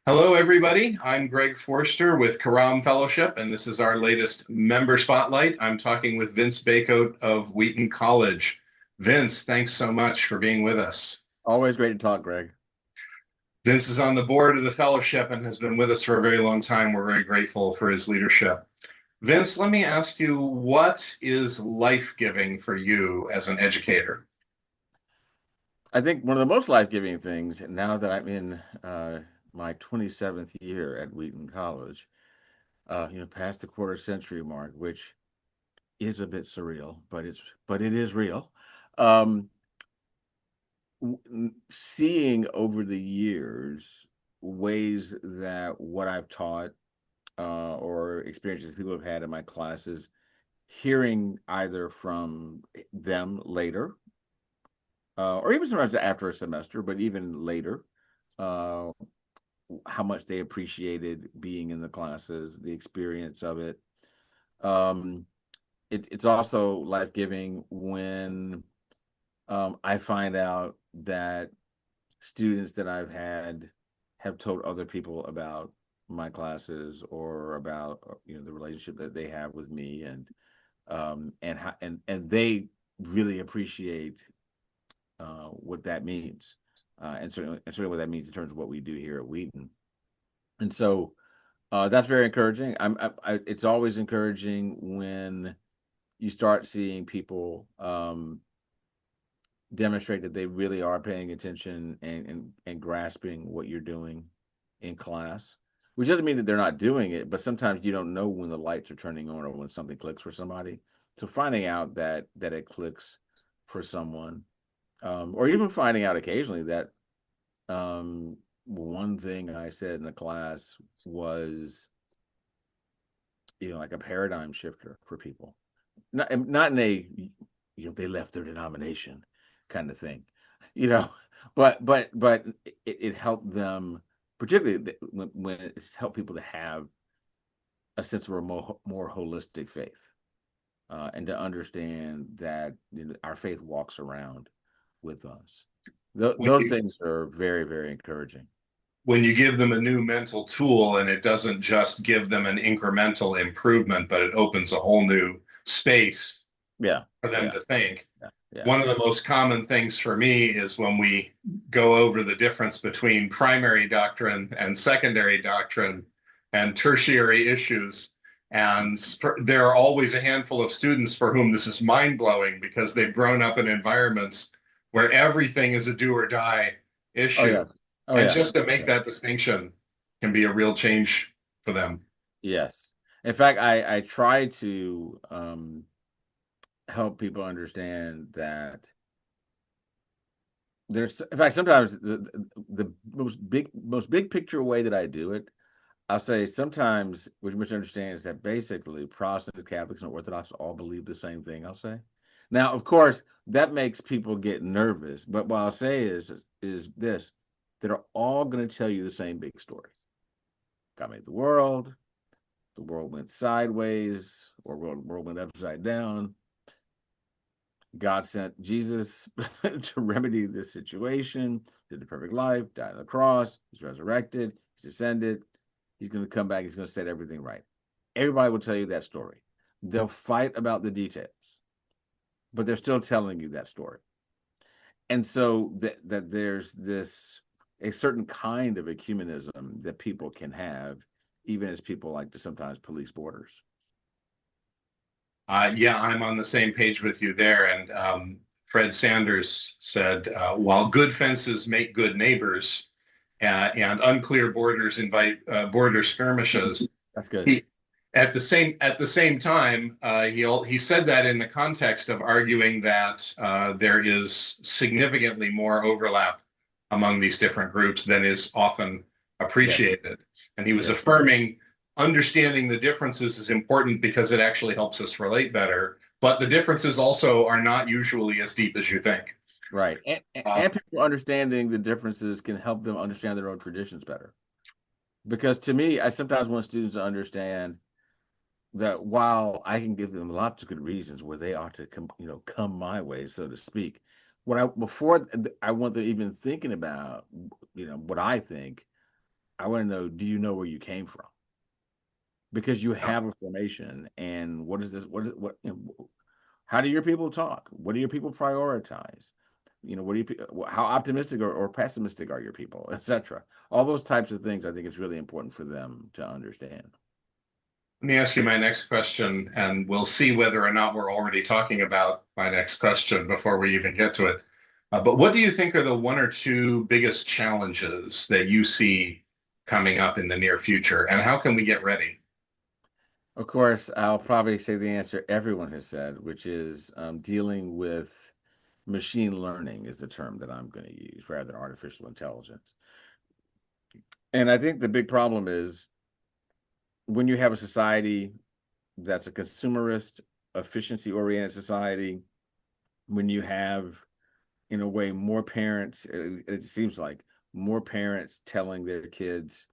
Hello, everybody. I'm Greg Forster with Karam Fellowship, and this is our latest member spotlight. I'm talking with Vince Bacote of Wheaton College. Vince, thanks so much for being with us. Always great to talk, Greg. Vince is on the board of the fellowship and has been with us for a very long time. We're very grateful for his leadership. Vince, let me ask you, what is life-giving for you as an educator? I think one of the most life-giving things now that I'm in my 27th year at Wheaton College, past the quarter century mark, which is a bit surreal, but it is real. Um, Seeing over the years ways that what I've taught or experiences people have had in my classes, hearing either from them later or even sometimes after a semester, but even later, uh, how much they appreciated being in the classes, the experience of it. Um, it's also life giving when I find out that students that I've had have told other people about my classes or about the relationship that they have with me and they really appreciate what that means, and certainly what that means in terms of what we do here at Wheaton. And so that's very encouraging. It's always encouraging when you start seeing people demonstrate that they really are paying attention and grasping what you're doing in class. Which doesn't mean that they're not doing it, but sometimes you don't know when the lights are turning on or when something clicks for somebody. So finding out that it clicks for someone, or even finding out occasionally that one thing I said in the class was, like a paradigm shifter for people. Not in a, they left their denomination kind of thing, you know, but it helped them, particularly when it's helped people to have a sense of a more holistic faith, and to understand that our faith walks around with us. When Those you things are very, very encouraging. when you give them a new mental tool and it doesn't just give them an incremental improvement, but it opens a whole new space Yeah, for them yeah, to think. yeah, yeah, One of the most common things for me is when we go over the difference between primary doctrine and secondary doctrine and tertiary issues. And there are always a handful of students for whom this is mind blowing because they've grown up in environments where everything is a do or die oh issue. yeah, oh And yeah, just to make yeah, that distinction can be a real change for them. yes. In fact, I try to help people understand that in fact, sometimes the most big picture way that I do it, I'll say sometimes what you misunderstand is that basically Protestants, Catholics, and Orthodox all believe the same thing. I'll say. Now, of course, that makes people get nervous, but what I'll say is this: they're all going to tell you the same big story. God made the world went sideways, or world went upside down. God sent Jesus to remedy this situation, did the perfect life, died on the cross, he's resurrected, he's ascended, he's going to come back, he's going to set everything right. Everybody will tell you that story. They'll fight about the details, but they're still telling you that story. And so that there's this a certain kind of ecumenism that people can have, even as people like to sometimes police borders. Yeah, I'm on the same page with you there. And Fred Sanders said, while good fences make good neighbors and unclear borders invite border skirmishes, That's good. he at the same time he said that in the context of arguing that there is significantly more overlap among these different groups than is often Yes. appreciated, and he was Yes. affirming understanding the differences is important because it actually helps us relate better, but the differences also are not usually as deep as you think. Right. uh, And people understanding the differences can help them understand their own traditions better. Because to me, I sometimes want students to understand that while I can give them lots of good reasons where they ought to come my way, so to speak, before I want them even thinking about, what I think, I want to know, do you know where you came from? Because you have a formation, and what is this? What how do your people talk? What do your people prioritize? What do how optimistic or pessimistic are your people, etc. All those types of things, I think it's really important for them to understand. Let me ask you my next question, and we'll see whether or not we're already talking about my next question before we even get to it. But what do you think are the one or two biggest challenges that you see coming up in the near future, and how can we get ready? Of course, I'll probably say the answer everyone has said, which is dealing with machine learning is the term that I'm going to use rather than artificial intelligence. And I think the big problem is when you have a society that's a consumerist, efficiency oriented society, when you have, in a way, more parents, it seems like more parents telling their kids,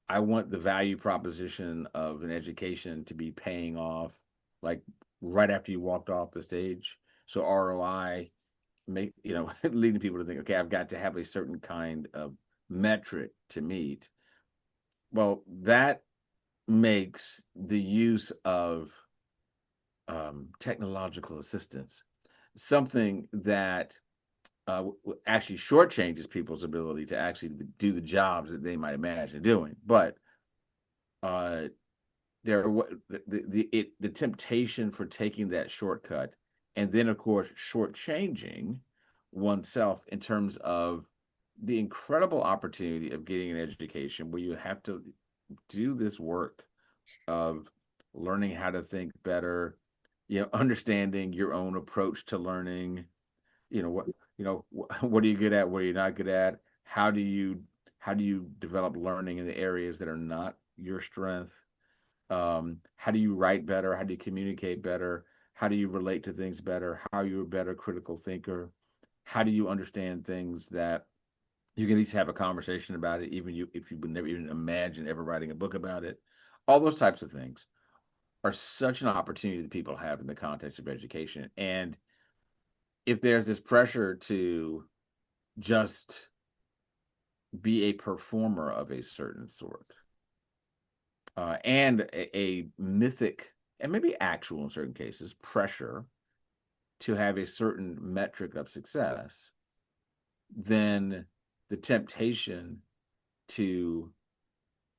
I want the value proposition of an education to be paying off like right after you walked off the stage. So ROI make, leading people to think, okay, I've got to have a certain kind of metric to meet. Well, that makes the use of technological assistance something that actually shortchanges people's ability to actually do the jobs that they might imagine doing. But uh, the temptation for taking that shortcut, and then of course shortchanging oneself in terms of the incredible opportunity of getting an education where you have to do this work of learning how to think better, understanding your own approach to learning, what what are you good at, what are you not good at, how do you develop learning in the areas that are not your strength, how do you write better, how do you communicate better, how do you relate to things better, how are you a better critical thinker, how do you understand things that you can at least have a conversation about it, even if you would never even imagine ever writing a book about it. All those types of things are such an opportunity that people have in the context of education. And if there's this pressure to just be a performer of a certain sort, and a mythic and maybe actual in certain cases pressure to have a certain metric of success, then the temptation to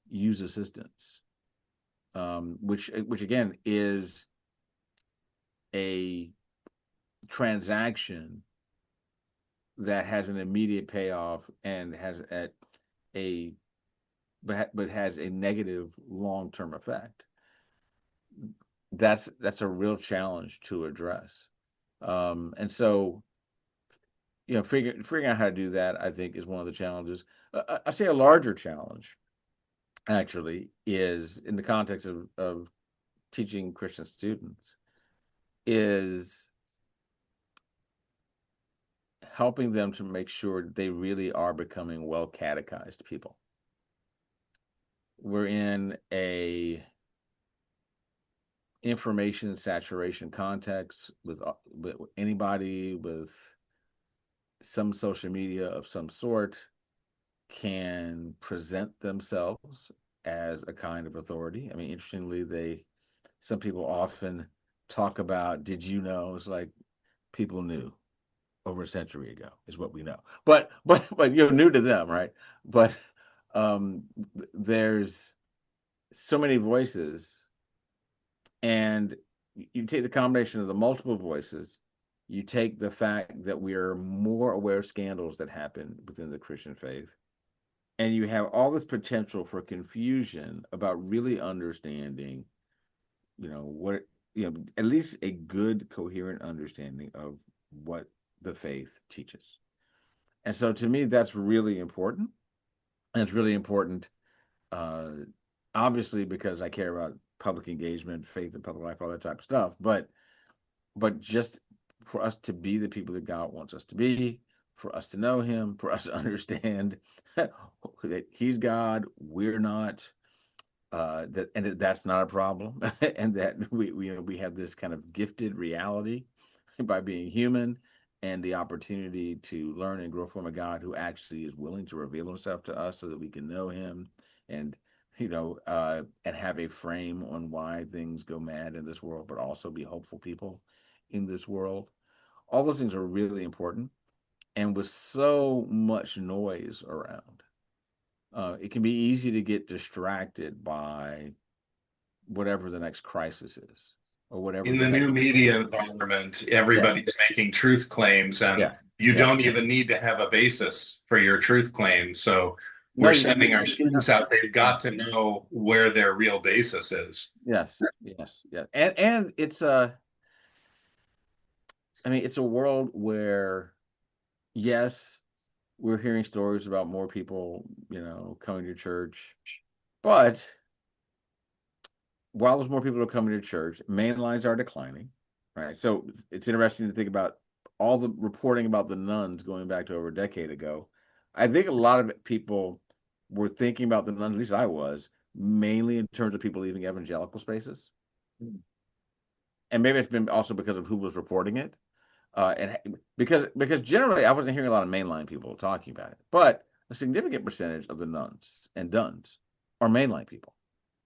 use assistance, which again is a transaction that has an immediate payoff and has at a but has a negative long-term effect. That's a real challenge to address. And so, figuring out how to do that, I think, is one of the challenges. I say a larger challenge actually is in the context of teaching Christian students is helping them to make sure that they really are becoming well catechized people. We're in a information saturation context with anybody with some social media of some sort can present themselves as a kind of authority. I mean, interestingly, some people often talk about, did you know? It's like people knew over a century ago is what we know. But you're new to them, right? But um there's so many voices, and you take the combination of the multiple voices, you take the fact that we are more aware of scandals that happen within the Christian faith, and you have all this potential for confusion about really understanding, what, at least a good, coherent understanding of what the faith teaches. And so to me, that's really important. And it's really important, uh, obviously, because I care about public engagement, faith and public life, all that type of stuff. But just for us to be the people that God wants us to be, for us to know Him, for us to understand that He's God, we're not, that's not a problem, and that we have this kind of gifted reality by being human, and the opportunity to learn and grow from a God who actually is willing to reveal himself to us so that we can know him and and have a frame on why things go mad in this world, but also be hopeful people in this world. All those things are really important. And with so much noise around, it can be easy to get distracted by whatever the next crisis is or whatever In the the new next. media environment, Yes. everybody's making truth claims, and Yeah. you Yeah. don't even need to have a basis for your truth claim. So No, we're you sending our no. students out, they've got to know where their real basis is. Yes. Yes. Yeah. And it's I mean, it's a world where, yes, we're hearing stories about more people, coming to church, but while there's more people who are coming to church, main lines are declining, right? So it's interesting to think about all the reporting about the nuns going back to over a decade ago. I think a lot of people were thinking about the nuns, at least I was, mainly in terms of people leaving evangelical spaces. And maybe it's been also because of who was reporting it. And because generally I wasn't hearing a lot of mainline people talking about it, but a significant percentage of the nuns and duns are mainline people.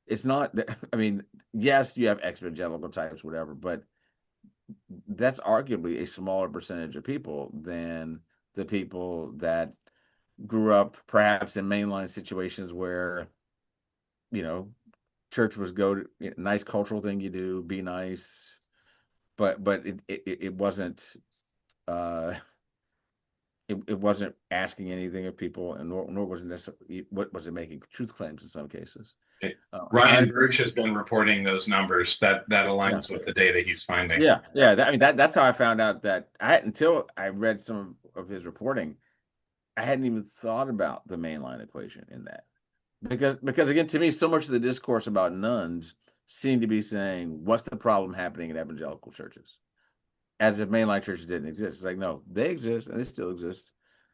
It's not that, I mean, yes, you have evangelical types, whatever, but that's arguably a smaller percentage of people than the people that grew up perhaps in mainline situations where, you know, church was go to nice cultural thing you do, be nice, but it wasn't uh it wasn't asking anything of people, and nor was it necessarily what was it making truth claims in some cases. I Ryan Birch has been reporting those numbers. That Yeah. aligns with the data he's finding. Yeah. I mean that's how I found out that until I read some of his reporting, I hadn't even thought about the mainline equation in that. Because again, to me, so much of the discourse about nuns seemed to be saying, what's the problem happening in evangelical churches? As if mainline churches didn't exist. It's like, no, they exist and they still exist.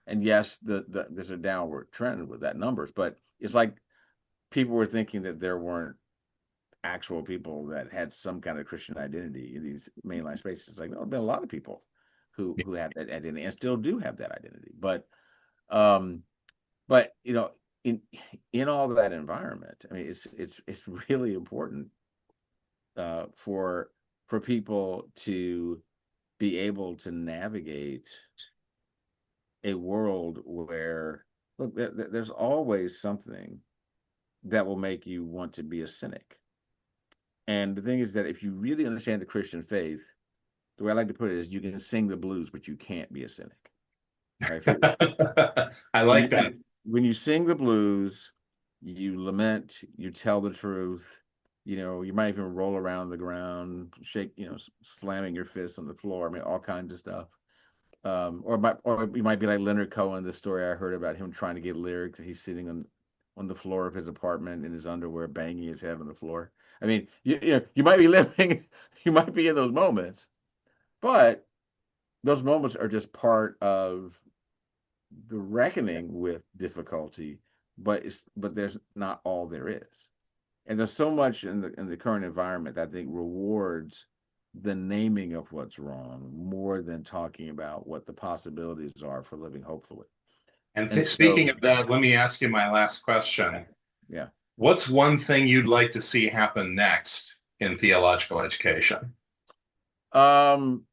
And yes, there's a downward trend with that numbers, but it's like people were thinking that there weren't actual people that had some kind of Christian identity in these mainline spaces. It's like, no, there have been a lot of people who had that identity and still do have that identity. Um, but in in all that environment, I mean, it's really important for people to be able to navigate a world where look, there's always something that will make you want to be a cynic. And the thing is that if you really understand the Christian faith, the way I like to put it is you can sing the blues, but you can't be a cynic. Right? I When like you that. when you sing the blues, you lament, you tell the truth. You might even roll around the ground, shake, slamming your fists on the floor. I mean, all kinds of stuff. Or you might be like Leonard Cohen, the story I heard about him trying to get lyrics. He's sitting on the floor of his apartment in his underwear, banging his head on the floor. I mean, you might be living, you might be in those moments, but those moments are just part of the reckoning with difficulty. But there's not all there is, and there's so much in the current environment that I think rewards the naming of what's wrong more than talking about what the possibilities are for living hopefully. And And speaking so, of that, let me ask you my last question. yeah, What's one thing you'd like to see happen next in theological education? um,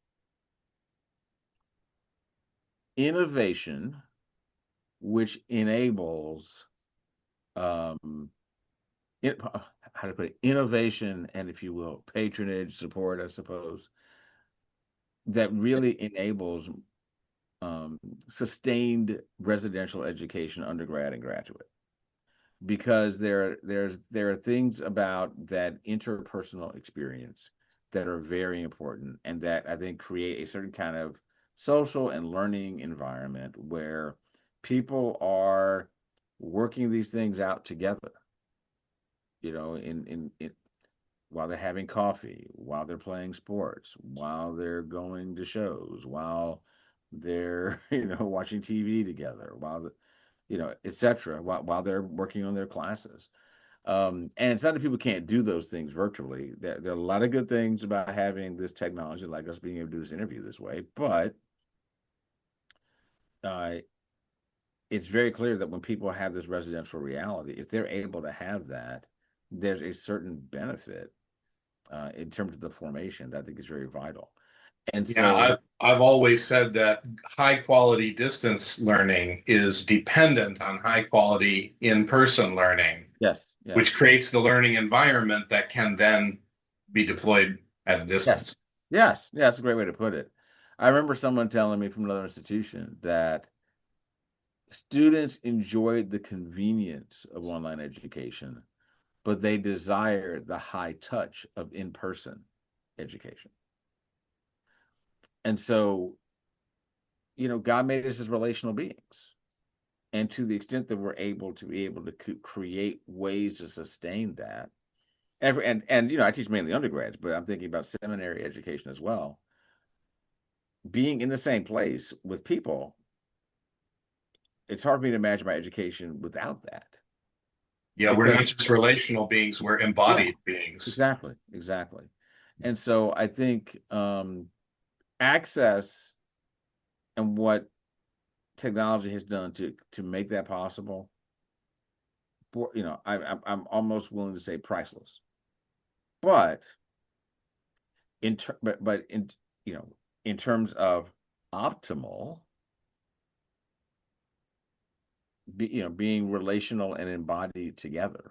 innovation, which enables um, how to put it, innovation and, if you will, patronage, support, I suppose, that really enables um, sustained residential education, undergrad and graduate, because there are things about that interpersonal experience that are very important and that I think create a certain kind of social and learning environment where people are working these things out together, in while they're having coffee, while they're playing sports, while they're going to shows, while they're watching TV together, etc. While they're working on their classes. And it's not that people can't do those things virtually. There are a lot of good things about having this technology, like us being able to do this interview this way, but uh, it's very clear that when people have this residential reality, if they're able to have that, there's a certain benefit in terms of the formation that I think is very vital. And Yeah, so, I've always said that high quality distance learning is dependent on high quality in-person learning, yes, which yes, creates the learning environment that can then be deployed at a yes, distance. yes, yeah, that's a great way to put it. I remember someone telling me from another institution that students enjoyed the convenience of online education, but they desire the high touch of in-person education. And so, God made us as relational beings. And to the extent that we're able to create ways to sustain that, and I teach mainly undergrads, but I'm thinking about seminary education as well. Being in the same place with people, it's hard for me to imagine my education without that. Yeah, we're Because not just relational beings, we're yeah, embodied beings. exactly, exactly. And so I think access and what technology has done to make that possible, I'm almost willing to say priceless. But but you know in terms of optimal, being relational and embodied together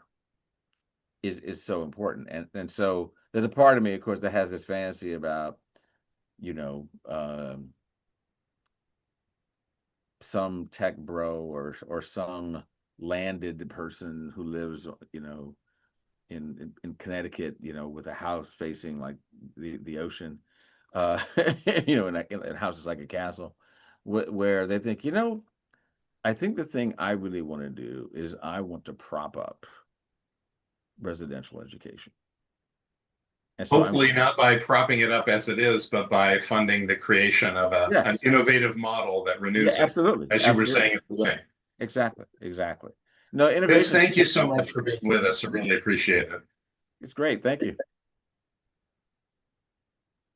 is so important. And so there's a part of me, of course, that has this fantasy about you know some tech bro or some landed person who lives in Connecticut, with a house facing like the ocean, and house is like a castle, where they think, I think the thing I really want to do is I want to prop up residential education, and so I'm Hopefully not by propping it up as it is, but by funding the creation of an yes, innovative model that yeah, renews it, absolutely, as you were absolutely, saying at the beginning. exactly, exactly. No, Vince, innovation. thank you so much for being with us. I really appreciate it. It's great. Thank you.